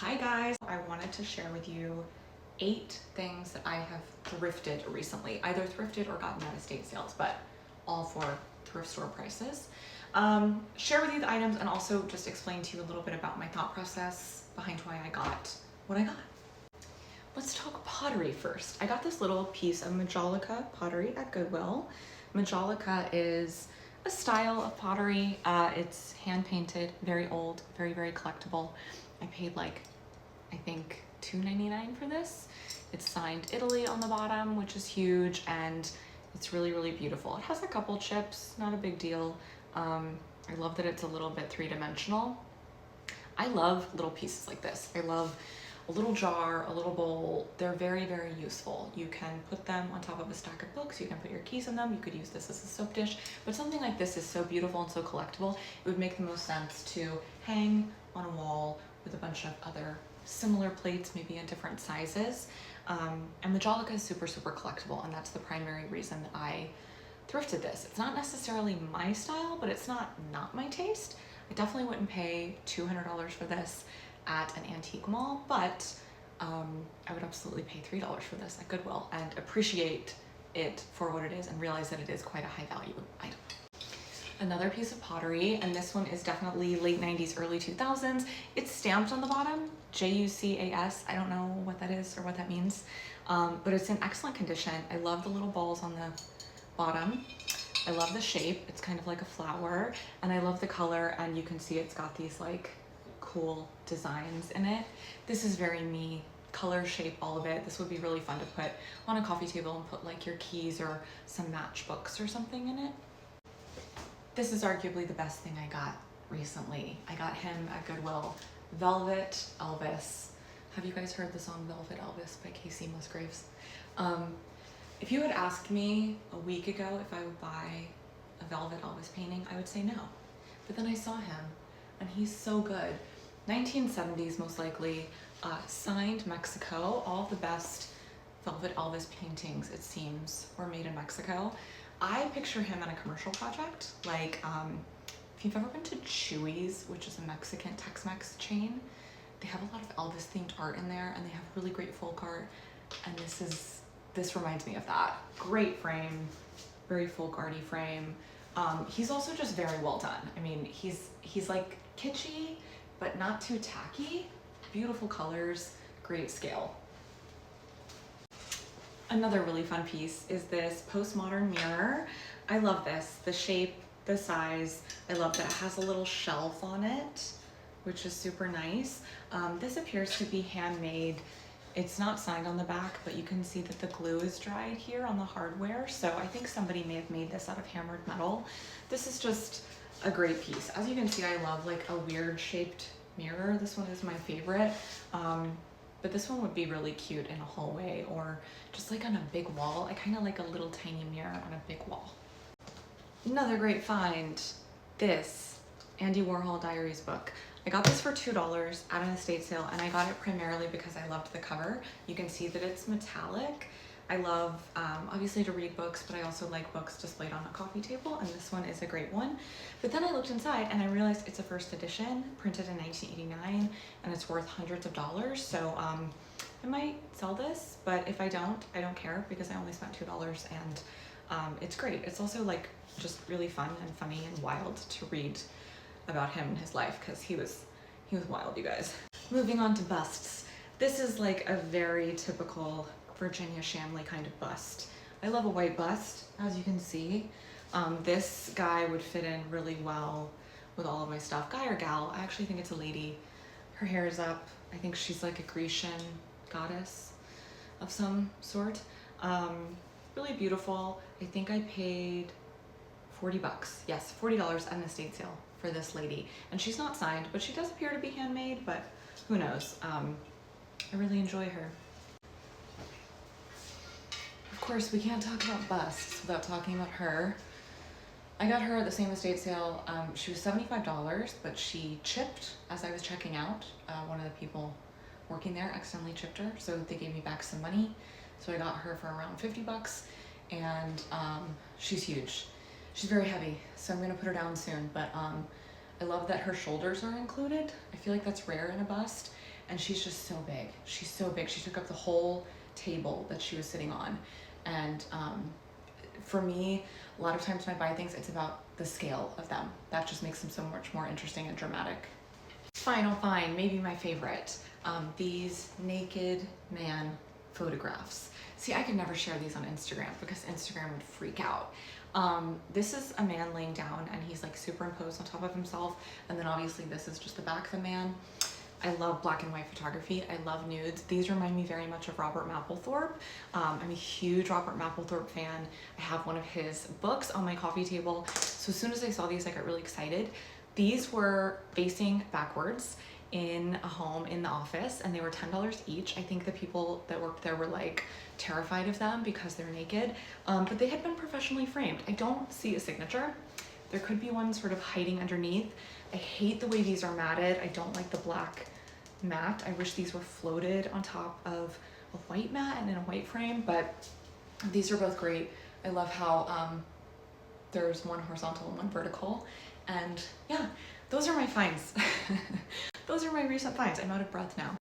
Hi guys, I wanted to share with you 8 things that I have thrifted recently, either thrifted or gotten at estate sales, but all for thrift store prices. Share with you the items and also just explain to you a little bit about my thought process behind why I got what I got. Let's talk pottery first. I got this little piece of Majolica pottery at Goodwill. Majolica is a style of pottery. It's hand painted, very old, very, very collectible. I paid like, I think $2.99 for this. It's signed Italy on the bottom, which is huge, and it's really, really beautiful. It has a couple chips, not a big deal. I love that it's a little bit three-dimensional. I love little pieces like this. I love a little jar, a little bowl. They're very, very useful. You can put them on top of a stack of books. You can put your keys in them. You could use this as a soap dish, but something like this is so beautiful and so collectible. It would make the most sense to hang on a wall with a bunch of other similar plates, maybe in different sizes. And Majolica is super, super collectible, and that's the primary reason that I thrifted this. It's not necessarily my style, but it's not my taste. I definitely wouldn't pay $200 for this at an antique mall, but I would absolutely pay $3 for this at Goodwill and appreciate it for what it is and realize that it is quite a high value item. Another piece of pottery, and this one is definitely late 90s, early 2000s. It's stamped on the bottom, J-U-C-A-S. I don't know what that is or what that means, but it's in excellent condition. I love the little balls on the bottom. I love the shape. It's kind of like a flower, and I love the color, and you can see it's got these like cool designs in it. This is very me, color, shape, all of it. This would be really fun to put on a coffee table and put like your keys or some matchbooks or something in it. This is arguably the best thing I got recently. I got him at Goodwill, Velvet Elvis. Have you guys heard the song Velvet Elvis by Casey Musgraves? If you had asked me a week ago if I would buy a Velvet Elvis painting, I would say no. But then I saw him, and he's so good. 1970s, most likely, signed Mexico. All the best Velvet Elvis paintings, it seems, were made in Mexico. I picture him on a commercial project, like if you've ever been to Chewy's, which is a Mexican Tex-Mex chain, they have a lot of Elvis themed art in there, and they have really great folk art, and this reminds me of that. Great frame, very folk arty frame. He's also just very well done. I mean, he's like kitschy, but not too tacky. Beautiful colors, great scale. Another really fun piece is this postmodern mirror. I love this, the shape, the size. I love that it has a little shelf on it, which is super nice. This appears to be handmade. It's not signed on the back, but you can see that the glue is dried here on the hardware. So I think somebody may have made this out of hammered metal. This is just a great piece. As you can see, I love like a weird shaped mirror. This one is my favorite. But this one would be really cute in a hallway or just like on a big wall. I kind of like a little tiny mirror on a big wall. Another great find, this Andy Warhol Diaries book. I got this for $2 at an estate sale, and I got it primarily because I loved the cover. You can see that it's metallic. I love, obviously, to read books, but I also like books displayed on a coffee table, and this one is a great one. But then I looked inside and I realized it's a first edition, printed in 1989, and it's worth hundreds of dollars. So I might sell this, but if I don't care because I only spent $2, and it's great. It's also like just really fun and funny and wild to read about him and his life, because he was wild, you guys. Moving on to busts. This is like a very typical Virginia Shamley kind of bust. I love a white bust, as you can see. This guy would fit in really well with all of my stuff. Guy or gal, I actually think it's a lady. Her hair is up. I think she's like a Grecian goddess of some sort. Really beautiful. I think I paid 40 bucks. Yes, $40 at an estate sale for this lady. And she's not signed, but she does appear to be handmade, but who knows? I really enjoy her. Of course, we can't talk about busts without talking about her. I got her at the same estate sale. She was $75, but she chipped as I was checking out. One of the people working there accidentally chipped her, so they gave me back some money. So I got her for around 50 bucks, and she's huge. She's very heavy, so I'm gonna put her down soon, but I love that her shoulders are included. I feel like that's rare in a bust, and she's just so big. She's so big. She took up the whole table that she was sitting on. And for me, a lot of times when I buy things, it's about the scale of them. That just makes them so much more interesting and dramatic. Final find, maybe my favorite, these naked man photographs. See, I could never share these on Instagram because Instagram would freak out. This is a man laying down and he's like superimposed on top of himself, and then obviously this is just the back of the man. I love black and white photography. I love nudes. These remind me very much of Robert Mapplethorpe. I'm a huge Robert Mapplethorpe fan. I have one of his books on my coffee table. So as soon as I saw these, I got really excited. These were facing backwards in a home in the office, and they were $10 each. I think the people that worked there were like terrified of them because they're naked, but they had been professionally framed. I don't see a signature. There could be one sort of hiding underneath. I hate the way these are matted. I don't like the black matte. I wish these were floated on top of a white mat and in a white frame, but these are both great. I love how there's one horizontal and one vertical. And yeah, those are my finds. Those are my recent finds. I'm out of breath now.